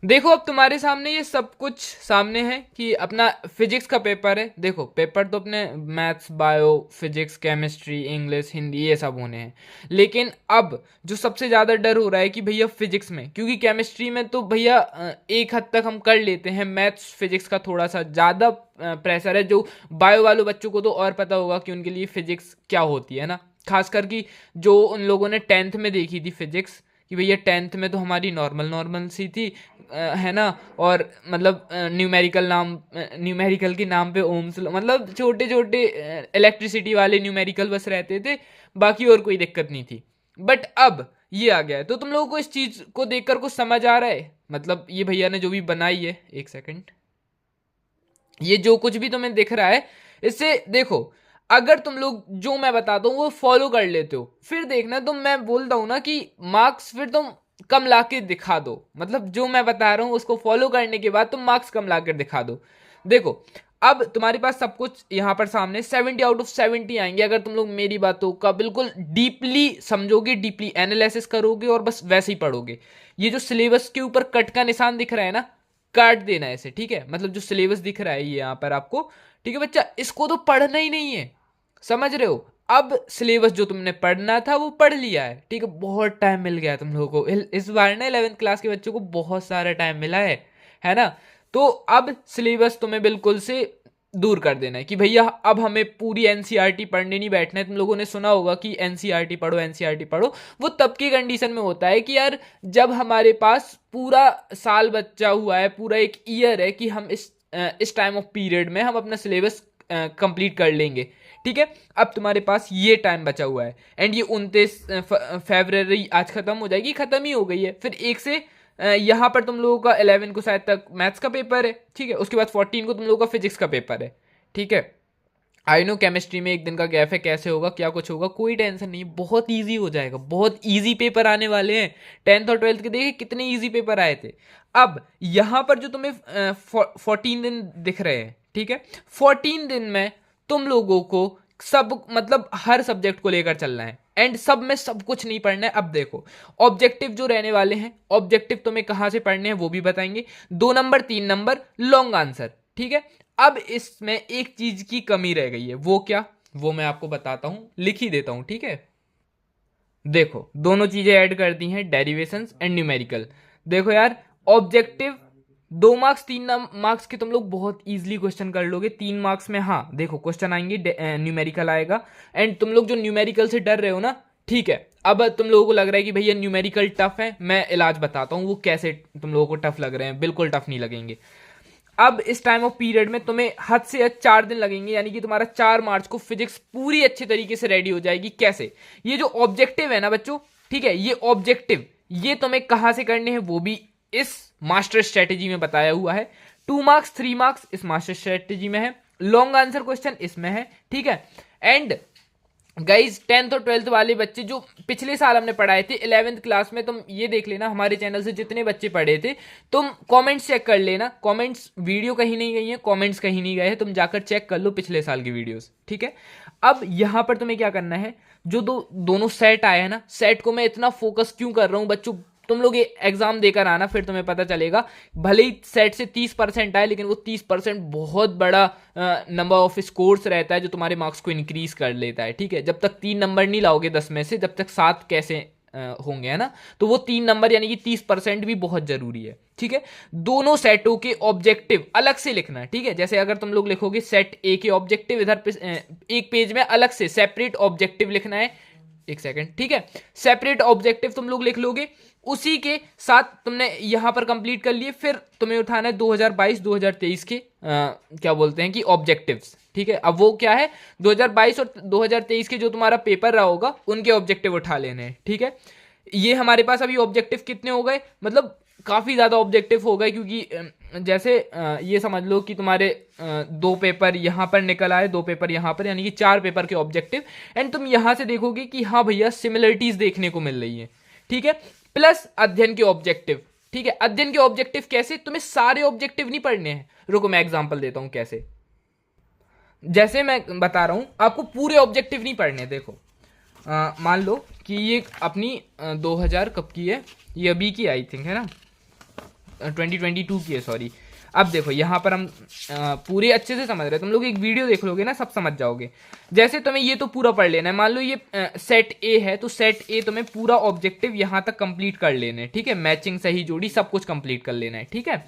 देखो अब तुम्हारे सामने ये सब कुछ सामने है कि अपना फिजिक्स का पेपर है। देखो पेपर तो अपने maths, bio, physics, chemistry, English, Hindi ये सब होने हैं। लेकिन अब जो सबसे ज़्यादा डर हो रहा है कि भैया फिजिक्स में, क्योंकि केमिस्ट्री में तो भैया एक हद तक हम कर लेते हैं, मैथ्स फिजिक्स का थोड़ा सा ज़्यादा प्रेशर है। जो बायो वालों बच्चों को तो और पता होगा कि उनके लिए फिजिक्स क्या होती है ना, खासकर कि जो उन लोगों ने टेंथ में देखी थी फिजिक्स, कि भैया टेंथ में तो हमारी नॉर्मल नॉर्मल सी थी, है ना। और मतलब न्यूमेरिकल के नाम पे ओम्स, मतलब छोटे छोटे इलेक्ट्रिसिटी वाले न्यूमेरिकल बस रहते थे, बाकी और कोई दिक्कत नहीं थी। बट अब ये आ गया है, तो तुम लोगों को इस चीज को देखकर कुछ समझ आ रहा है? मतलब ये भैया ने जो भी बनाई है, एक सेकंड, ये जो कुछ भी तुम्हें दिख रहा है, इससे देखो, अगर तुम लोग जो मैं बताता हूँ वो फॉलो कर लेते हो, फिर देखना तुम, मैं बोलता हूँ ना कि मार्क्स फिर तुम कम ला के दिखा दो। मतलब जो मैं बता रहा हूँ उसको फॉलो करने के बाद तुम मार्क्स कम ला कर दिखा दो। देखो अब तुम्हारे पास सब कुछ यहाँ पर सामने 70 आउट ऑफ 70 आएंगे अगर तुम लोग मेरी बातों का बिल्कुल डीपली समझोगे, डीपली एनालिसिस करोगे और बस वैसे ही पढ़ोगे। ये जो सिलेबस के ऊपर कट का निशान दिख रहा है ना, काट देना है इसे, ठीक है। मतलब जो सिलेबस दिख रहा है ये यहाँ पर आपको, ठीक है बच्चा, इसको तो पढ़ना ही नहीं है, समझ रहे हो। अब सिलेबस जो तुमने पढ़ना था वो पढ़ लिया है, ठीक है। बहुत टाइम मिल गया तुम लोगों को इस बार ना, 11th क्लास के बच्चों को बहुत सारा टाइम मिला है ना। तो अब सिलेबस तुम्हें बिल्कुल से दूर कर देना है कि भैया अब हमें पूरी एनसीईआरटी पढ़ने नहीं बैठना है। तुम लोगों ने सुना होगा कि एनसीईआरटी पढ़ो, एनसीईआरटी पढ़ो। वो तब की कंडीशन में होता है कि यार जब हमारे पास पूरा साल बचा हुआ है, पूरा एक ईयर है कि हम इस टाइम ऑफ पीरियड में हम अपना सिलेबस कंप्लीट कर लेंगे, ठीक है। अब तुम्हारे पास ये टाइम बचा हुआ है, एंड ये 29 फरवरी आज खत्म हो जाएगी, खत्म ही हो गई है। फिर एक से यहाँ पर तुम लोगों का 11 को शायद तक मैथ्स का पेपर है, ठीक है। उसके बाद 14 को तुम लोगों का फिजिक्स का पेपर है, ठीक है। आई नो केमिस्ट्री में एक दिन का गैप है, कैसे होगा क्या कुछ होगा, कोई टेंशन नहीं, बहुत इजी हो जाएगा, बहुत इजी पेपर आने वाले हैं। 10th और 12th के देखिए कितने इजी पेपर आए थे। अब यहाँ पर जो तुम्हें 14 दिन दिख रहे हैं, ठीक है, 14 दिन में तुम लोगों को सब मतलब हर सब्जेक्ट को लेकर चलना है, एंड सब में सब कुछ नहीं पढ़ना है। अब देखो ऑब्जेक्टिव जो रहने वाले हैं, ऑब्जेक्टिव तुम्हें कहाँ से पढ़ने हैं वो भी बताएंगे, 2 नंबर 3 नंबर लॉन्ग आंसर, ठीक है। अब इसमें एक चीज की कमी रह गई है, वो क्या, वो मैं आपको बताता हूं, लिख ही देता हूं, ठीक है। देखो दोनों चीजें ऐड कर दी हैं, डेरिवेशंस एंड न्यूमेरिकल। देखो यार, ऑब्जेक्टिव 2 मार्क्स 3 मार्क्स के तुम लोग बहुत इजीली क्वेश्चन कर लोगे। 3 मार्क्स में हाँ देखो क्वेश्चन आएंगे, न्यूमेरिकल आएगा। एंड तुम लोग जो न्यूमेरिकल से डर रहे हो ना, ठीक है, अब तुम लोगों को लग रहा है कि भैया न्यूमेरिकल टफ है, मैं इलाज बताता हूँ वो कैसे तुम लोगों को टफ लग रहे हैं। बिल्कुल टफ नहीं लगेंगे। अब इस टाइम ऑफ पीरियड में तुम्हें हद से हद 4 दिन लगेंगे, यानी कि तुम्हारा 4 मार्च को फिजिक्स पूरी अच्छी तरीके से रेडी हो जाएगी। कैसे? ये जो ऑब्जेक्टिव है ना बच्चों, ठीक है, ये ऑब्जेक्टिव ये तुम्हें कहां से करने हैं वो भी इस मास्टर स्ट्रेटेजी में बताया हुआ है। 2 मार्क्स 3 मार्क्स इस मास्टर स्ट्रेटेजी में है, लॉन्ग आंसर क्वेश्चन इसमें है, ठीक है। एंड गाइज 10th और 12th वाले बच्चे जो पिछले साल हमने पढ़ाए थे 11th क्लास में, तुम ये देख लेना हमारे चैनल से जितने बच्चे पढ़े थे, तुम कमेंट्स चेक कर लेना। कमेंट्स, वीडियो कहीं नहीं गई है, कमेंट्स कहीं नहीं गए हैं, तुम जाकर चेक कर लो पिछले साल की वीडियोस, ठीक है। अब यहां पर तुम्हें क्या करना है, जो दोनों सेट आए हैं ना, सेट को मैं इतना फोकस क्यों कर रहा हूं बच्चों, तुम लोग ये एग्जाम देकर आना फिर तुम्हें पता चलेगा। भले ही सेट से 30% आए, लेकिन वो 30% बहुत बड़ा नंबर ऑफ स्कोर्स रहता है जो तुम्हारे मार्क्स को इंक्रीज कर लेता है, ठीक है। जब तक 3 नंबर नहीं लाओगे 10 में से, जब तक 7 कैसे होंगे, है ना। तो वो 3 नंबर यानी कि 30% भी बहुत जरूरी है, ठीक है। दोनों सेटों के ऑब्जेक्टिव अलग से लिखना है, ठीक है। जैसे अगर तुम लोग लिखोगे सेट ए के ऑब्जेक्टिव, इधर एक पेज में अलग से सेपरेट ऑब्जेक्टिव लिखना है, एक सेकंड, ठीक है। सेपरेट ऑब्जेक्टिव तुम लोग लिख लोगे, उसी के साथ तुमने यहां पर कंप्लीट कर लिए, फिर तुम्हें उठाना है 2022-2023 के क्या बोलते हैं कि ऑब्जेक्टिव्स, ठीक है। अब वो क्या है, 2022 और 2023 के जो तुम्हारा पेपर रहा होगा उनके ऑब्जेक्टिव उठा लेने हैं, ठीक है। ये हमारे पास अभी ऑब्जेक्टिव कितने हो गए, मतलब काफी ज्यादा ऑब्जेक्टिव हो गए, क्योंकि जैसे ये समझ लो कि तुम्हारे 2 पेपर यहां पर निकल आए, 2 पेपर यहां पर, यानी कि 4 पेपर के ऑब्जेक्टिव। एंड तुम यहां से देखोगे कि हाँ भैया सिमिलरिटीज देखने को मिल रही है, ठीक है। प्लस अध्ययन के ऑब्जेक्टिव, ठीक है। अध्ययन के ऑब्जेक्टिव कैसे, तुम्हें सारे ऑब्जेक्टिव नहीं पढ़ने हैं, रुको मैं एग्जांपल देता हूं कैसे। जैसे मैं बता रहा हूं आपको पूरे ऑब्जेक्टिव नहीं पढ़ने। देखो मान लो कि ये अपनी 2000 कब की है, ये अभी की आई थिंक है ना, 2022 की है, सॉरी। अब देखो यहाँ पर हम पूरे अच्छे से समझ रहे हैं, तुम लोग एक वीडियो देख लोगे ना सब समझ जाओगे। जैसे तुम्हें ये तो पूरा पढ़ लेना है, मान लो ये सेट ए है, तो सेट ए तुम्हें पूरा ऑब्जेक्टिव यहाँ तक कंप्लीट कर लेना है, ठीक है, मैचिंग सही जोड़ी सब कुछ कंप्लीट कर लेना है, ठीक है।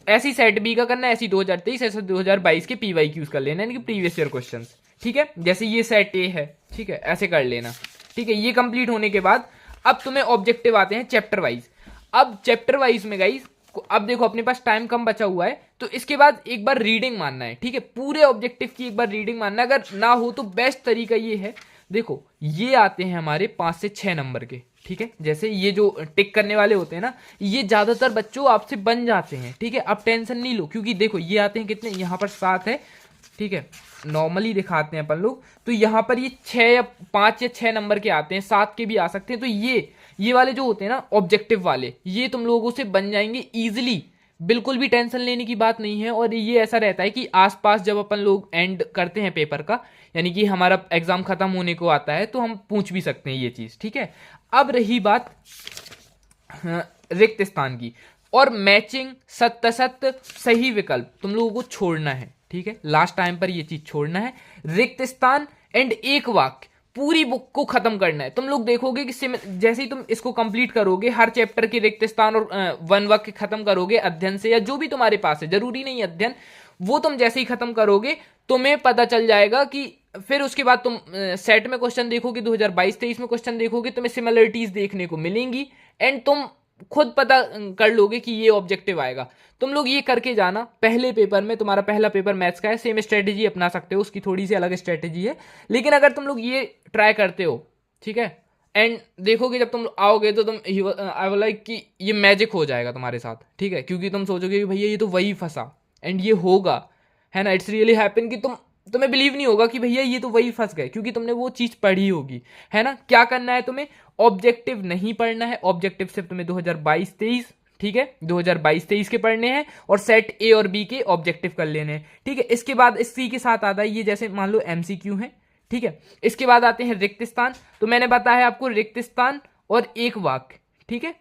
ऐसी सेट बी का करना है, ऐसी 2023 ऐसे 2022 के PYQs कर लेना है, यानी कि प्रीवियस ईयर क्वेश्चन, ठीक है। जैसे ये सेट ए है, ठीक है, ऐसे कर लेना, ठीक है। ये कंप्लीट होने के बाद अब तुम्हें ऑब्जेक्टिव आते हैं चैप्टर वाइज। अब चैप्टर वाइज में गाइस अब देखो अपने पास टाइम कम बचा हुआ है, तो इसके बाद एक बार रीडिंग मानना है, ठीक है, पूरे ऑब्जेक्टिव की एक बार रीडिंग मानना है। अगर ना हो तो बेस्ट तरीका ये है, देखो ये आते हैं हमारे 5 से 6 नंबर के, ठीक है। जैसे ये जो टिक करने वाले होते हैं ना, ये ज्यादातर बच्चों आपसे बन जाते हैं, ठीक है। अब टेंशन नहीं लो, क्योंकि देखो ये आते हैं कितने, यहाँ पर 7 है, ठीक है, नॉर्मली दिखाते हैं अपन लोग, तो यहाँ पर ये 6 या 5 या 6 नंबर के आते हैं, 7 के भी आ सकते हैं। तो ये वाले जो होते हैं ना ऑब्जेक्टिव वाले, ये तुम लोगों से बन जाएंगे इजीली, बिल्कुल भी टेंशन लेने की बात नहीं है। और ये ऐसा रहता है कि आसपास जब अपन लोग एंड करते हैं पेपर का, यानी कि हमारा एग्जाम खत्म होने को आता है, तो हम पूछ भी सकते हैं ये चीज, ठीक है। अब रही बात रिक्त स्थान की, और मैचिंग सत्य सत्य सही विकल्प तुम लोगों को छोड़ना है, ठीक है, लास्ट टाइम पर ये चीज छोड़ना है। रिक्त स्थान एंड एक वाक्य पूरी बुक को खत्म करना है। तुम लोग देखोगे कि जैसे ही तुम इसको कंप्लीट करोगे, हर चैप्टर के रिक्त स्थान और वन वाक्य खत्म करोगे अध्ययन से, या जो भी तुम्हारे पास है, जरूरी नहीं अध्ययन, वो तुम जैसे ही खत्म करोगे तुम्हें पता चल जाएगा कि फिर उसके बाद तुम सेट में क्वेश्चन देखोगे, 2022-23 में क्वेश्चन देखोगे, तुम्हें सिमिलरिटीज देखने को मिलेंगी, एंड तुम खुद पता कर लोगे कि ये ऑब्जेक्टिव आएगा। तुम लोग ये करके जाना, पहले पेपर में, तुम्हारा पहला पेपर मैथ्स का है, सेम स्ट्रेटेजी अपना सकते हो, उसकी थोड़ी सी अलग स्ट्रेटेजी है, लेकिन अगर तुम लोग ये ट्राई करते हो, ठीक है, एंड देखोगे जब तुम आओगे तो तुम आई विल लाइक कि ये मैजिक हो जाएगा तुम्हारे साथ, ठीक है, क्योंकि तुम सोचोगे कि भैया ये तो वही फंसा, एंड ये होगा, है ना, इट्स रियली हैपन, कि तुम्हें बिलीव नहीं होगा कि भैया ये तो वही फंस गए, क्योंकि तुमने वो चीज पढ़ी होगी, है ना। क्या करना है तुम्हें, ऑब्जेक्टिव नहीं पढ़ना है, ऑब्जेक्टिव सिर्फ तुम्हें 2022-23, ठीक है, 2022-23 के पढ़ने हैं, और सेट ए और बी के ऑब्जेक्टिव कर लेने हैं, ठीक है। इसके बाद इसी के साथ आता है ये, जैसे मान लो MCQ है, ठीक है। इसके बाद आते हैं रिक्त स्थान, तो मैंने बताया आपको रिक्त स्थान और एक वाक्य, ठीक है,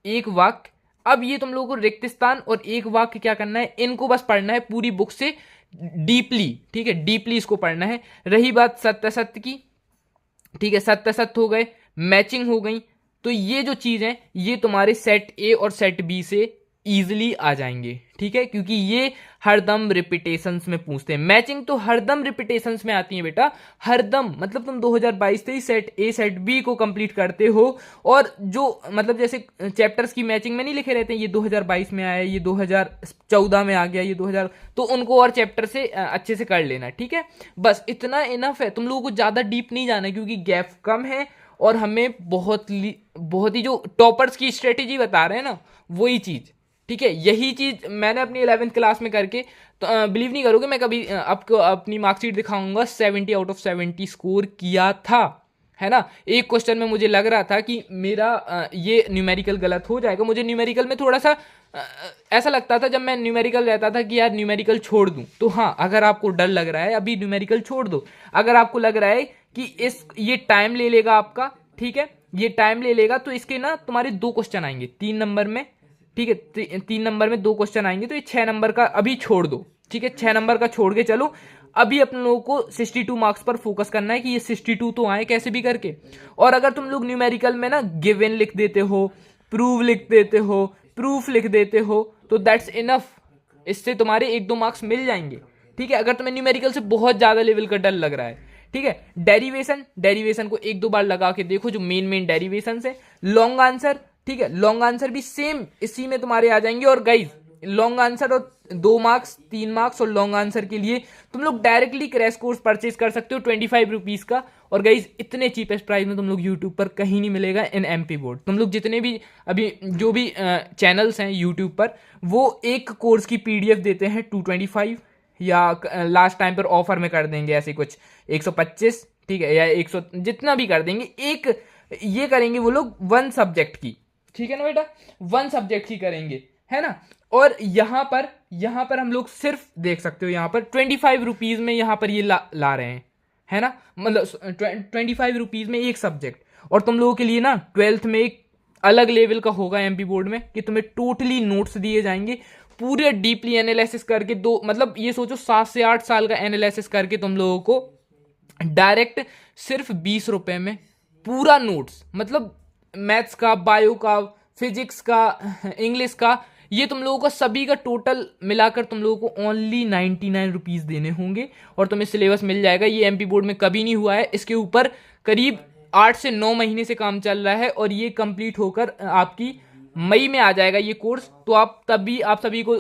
एक वाक्य। अब ये तुम लोगों को रिक्त स्थान और एक वाक्य क्या करना है, इनको बस पढ़ना है पूरी बुक से डीपली, ठीक है, डीपली इसको पढ़ना है। रही बात सत्य सत्य की, ठीक है, सत्य सत्य हो गए, मैचिंग हो गई, तो ये जो चीज है ये तुम्हारे सेट ए और सेट बी से इजीली आ जाएंगे, ठीक है, क्योंकि ये हरदम रिपीटेशंस में पूछते हैं। मैचिंग तो हरदम रिपीटेशंस में आती है बेटा, हरदम, मतलब तुम 2022-23 सेट ए सेट बी को कंप्लीट करते हो, और जो मतलब जैसे चैप्टर्स की मैचिंग में नहीं लिखे रहते हैं, ये 2022 में आया, ये 2014 में आ गया, ये 2000, तो उनको और चैप्टर से अच्छे से कर लेना, ठीक है। बस इतना इनफ है, तुम लोगों को ज्यादा डीप नहीं जाना है, क्योंकि गैप कम है, और हमें बहुत ही जो टॉपर्स की स्ट्रेटेजी बता रहे हैं ना, वही चीज, ठीक है, यही चीज मैंने अपनी 11th क्लास में करके, तो बिलीव नहीं करोगे, मैं कभी आपको अपनी मार्कशीट दिखाऊंगा, 70 आउट ऑफ 70 स्कोर किया था, है ना। एक क्वेश्चन में मुझे लग रहा था कि मेरा ये न्यूमेरिकल गलत हो जाएगा, मुझे न्यूमेरिकल में थोड़ा सा ऐसा लगता था, जब मैं न्यूमेरिकल रहता था कि यार न्यूमेरिकल छोड़ दूं। तो हाँ, अगर आपको डर लग रहा है अभी न्यूमेरिकल छोड़ दो, अगर आपको लग रहा है कि ये टाइम ले लेगा आपका, ठीक है, ये टाइम ले लेगा, तो इसके ना तुम्हारे 2 क्वेश्चन आएंगे 3 नंबर में, ठीक है, 3 नंबर में 2 क्वेश्चन आएंगे, तो ये 6 नंबर का अभी छोड़ दो, ठीक है, 6 नंबर का छोड़ के चलो। अभी अपने लोगों को 62 मार्क्स पर फोकस करना है कि ये 62 तो आए कैसे भी करके। और अगर तुम लोग न्यूमेरिकल में ना गिवन लिख देते हो, प्रूव लिख देते हो, प्रूफ लिख देते हो, तो दैट्स इनफ, इससे तुम्हारे 1-2 मार्क्स मिल जाएंगे, ठीक है, अगर तुम्हें न्यूमेरिकल से बहुत ज्यादा लेवल का डर लग रहा है, ठीक है। डेरिवेशन को 1-2 बार लगा के देखो, जो मेन डेरिवेशन है। लॉन्ग आंसर, ठीक है, लॉन्ग आंसर भी सेम इसी में तुम्हारे आ जाएंगे। और गाइज लॉन्ग आंसर और 2 मार्क्स 3 मार्क्स और लॉन्ग आंसर के लिए तुम लोग डायरेक्टली क्रैश कोर्स परचेज कर सकते हो 25 रुपीज का। और गाइज इतने चीपेस्ट प्राइस में तुम लोग यूट्यूब पर कहीं नहीं मिलेगा इन MP बोर्ड। तुम लोग जितने भी अभी जो भी चैनल्स हैं यूट्यूब पर, वो एक कोर्स की PDF देते हैं 225, या लास्ट टाइम पर ऑफर में कर देंगे ऐसे कुछ 125, ठीक है, या 100, जितना भी कर देंगे। एक ये करेंगे वो लोग 1 सब्जेक्ट की, ठीक है ना बेटा, 1 सब्जेक्ट की करेंगे, है ना। और यहाँ पर हम लोग सिर्फ देख सकते हो, यहाँ पर 25 रुपीज में यहाँ पर ये ला रहे हैं, है ना, मतलब 25 रुपीज में एक सब्जेक्ट। और तुम लोगों के लिए ना 12th में एक अलग लेवल का होगा एमपी बोर्ड में, कि तुम्हें टोटली नोट्स दिए जाएंगे पूरे डीपली एनालिसिस करके। दो मतलब ये सोचो 7 से 8 साल का एनालिसिस करके तुम लोगों को डायरेक्ट सिर्फ 20 रुपए में पूरा नोट्स, मतलब मैथ्स का, बायो का, फिजिक्स का, इंग्लिश का, ये तुम लोगों का सभी का टोटल मिलाकर तुम लोगों को ओनली 99 रुपीज़ देने होंगे और तुम्हें सिलेबस मिल जाएगा। ये एमपी बोर्ड में कभी नहीं हुआ है। इसके ऊपर करीब 8 से 9 महीने से काम चल रहा है और ये कंप्लीट होकर आपकी मई में आ जाएगा ये कोर्स। तो आप सभी को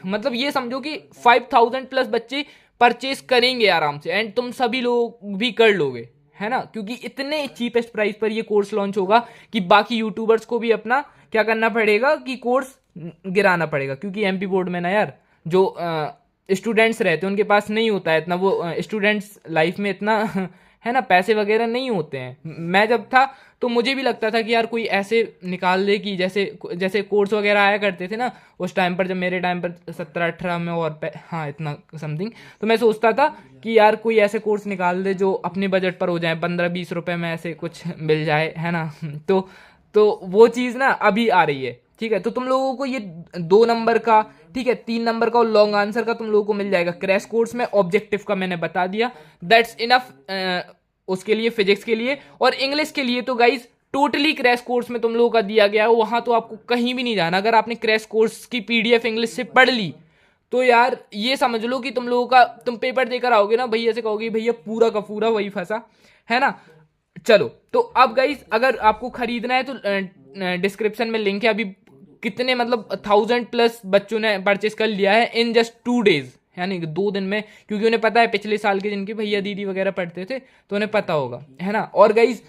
मतलब ये समझो कि 5000 प्लस बच्चे परचेज करेंगे आराम से, एंड तुम सभी लोग भी कर लोगे, है ना, क्योंकि इतने चीपेस्ट प्राइस पर ये कोर्स लॉन्च होगा कि बाकी यूट्यूबर्स को भी अपना क्या करना पड़ेगा कि कोर्स गिराना पड़ेगा। क्योंकि एमपी बोर्ड में ना यार जो स्टूडेंट्स रहते हैं उनके पास नहीं होता है इतना, वो स्टूडेंट्स लाइफ में इतना है ना पैसे वगैरह नहीं होते हैं। मैं जब था तो मुझे भी लगता था कि यार कोई ऐसे निकाल दे कि जैसे कोर्स वगैरह आया करते थे ना उस टाइम पर, जब मेरे टाइम पर 17-18 में और हाँ इतना समथिंग, तो मैं सोचता था कि यार कोई ऐसे कोर्स निकाल दे जो अपने बजट पर हो जाए, 15-20 रुपए में ऐसे कुछ मिल जाए, है ना। तो वो चीज़ ना अभी आ रही है, ठीक है। तो तुम लोगों को ये 2 नंबर का, ठीक है, 3 नंबर का और लॉन्ग आंसर का तुम लोगों को मिल जाएगा क्रैश कोर्स में। ऑब्जेक्टिव का मैंने बता दिया, दैट्स इनफ उसके लिए, फिजिक्स के लिए। और इंग्लिश के लिए तो गाइज टोटली क्रैश कोर्स में तुम लोगों का दिया गया है, वहां तो आपको कहीं भी नहीं जाना। अगर आपने क्रैश कोर्स की पीडीएफ इंग्लिश से पढ़ ली तो यार ये समझ लो कि तुम लोगों का, तुम पेपर देकर आओगे ना भैया से कहोगे भैया पूरा का पूरा वही फंसा, है ना। चलो तो अब गाइज अगर आपको खरीदना है तो डिस्क्रिप्शन में लिंक है। अभी कितने मतलब 1000+ बच्चों ने परचेस कर लिया है इन जस्ट 2 डेज, यानी 2 दिन में, क्योंकि उन्हें पता है पिछले साल के जिनके भैया दीदी वगैरह पढ़ते थे तो उन्हें पता होगा, है ना। और गाइज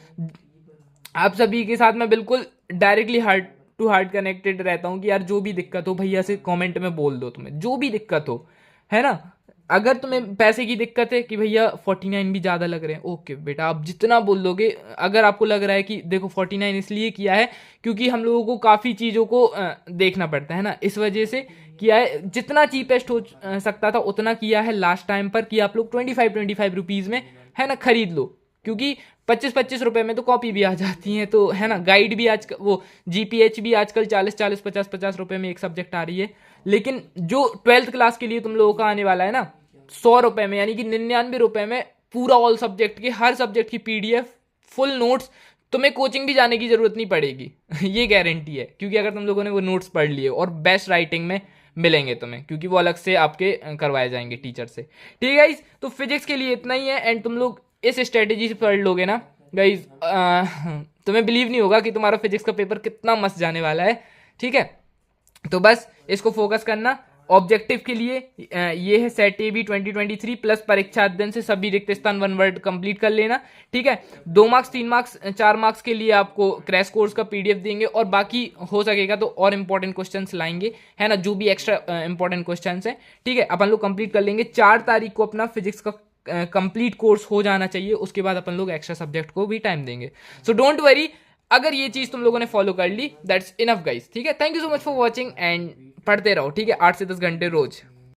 आप सभी के साथ मैं बिल्कुल directly heart to heart connected रहता हूँ कि यार जो भी दिक्कत हो भैया से कमेंट में बोल दो, तुम्हें जो भी दिक्कत हो, है ना। अगर तुम्हें पैसे की दिक्कत है कि भैया 49 भी ज़्यादा लग रहे हैं, ओके बेटा आप जितना बोल दोगे। अगर आपको लग रहा है कि देखो 49 इसलिए किया है क्योंकि हम लोगों को काफ़ी चीज़ों को देखना पड़ता है ना, इस वजह से किया है। जितना चीपेस्ट हो सकता था उतना किया है लास्ट टाइम पर, कि आप लोग 25 रुपीज़ में, है ना, खरीद लो। क्योंकि 25 रुपए में तो कॉपी भी आ जाती है, तो है ना, गाइड भी आज वो जीपीएच भी आजकल 40 50 रुपए में एक सब्जेक्ट आ रही है। लेकिन जो 12th क्लास के लिए तुम लोगों का आने वाला है ना 100 रुपए में, यानी कि 99 रुपए में पूरा ऑल सब्जेक्ट की, हर सब्जेक्ट की पीडीएफ फुल नोट्स, तुम्हें कोचिंग भी जाने की जरूरत नहीं पड़ेगी ये गारंटी है, क्योंकि अगर तुम लोगों ने वो नोट्स पढ़ लिए, और बेस्ट राइटिंग में मिलेंगे तुम्हें, क्योंकि वो अलग से आपके करवाए जाएंगे टीचर से, ठीक है गाइज। तो फिजिक्स के लिए इतना ही है, एंड तुम लोग इस स्ट्रेटेजी से पढ़ लोगे ना गाइज, तुम्हें बिलीव नहीं होगा कि तुम्हारा फिजिक्स का पेपर कितना मस्त जाने वाला है, ठीक है। तो बस इसको फोकस करना। ऑब्जेक्टिव के लिए ये है सेट एबी 2023 प्लस परीक्षा अध्ययन से सभी रिक्त स्थान 1 वर्ड कंप्लीट कर लेना, ठीक है। 2 मार्क्स 3 मार्क्स 4 मार्क्स के लिए आपको क्रैश कोर्स का पीडीएफ देंगे, और बाकी हो सकेगा तो और इंपॉर्टेंट क्वेश्चंस लाएंगे, है ना, जो भी एक्स्ट्रा इंपॉर्टेंट क्वेश्चंस हैं, ठीक है, अपन लोग कंप्लीट कर लेंगे। 4 तारीख को अपना फिजिक्स का कंप्लीट कोर्स हो जाना चाहिए, उसके बाद अपन लोग एक्स्ट्रा सब्जेक्ट को भी टाइम देंगे। सो डोंट वरी, अगर ये चीज तुम लोगों ने फॉलो कर ली दैट्स इनफ गाइस, ठीक है। Thank you so much for watching, and पढ़ते रहो, ठीक है, 8 से 10 घंटे रोज।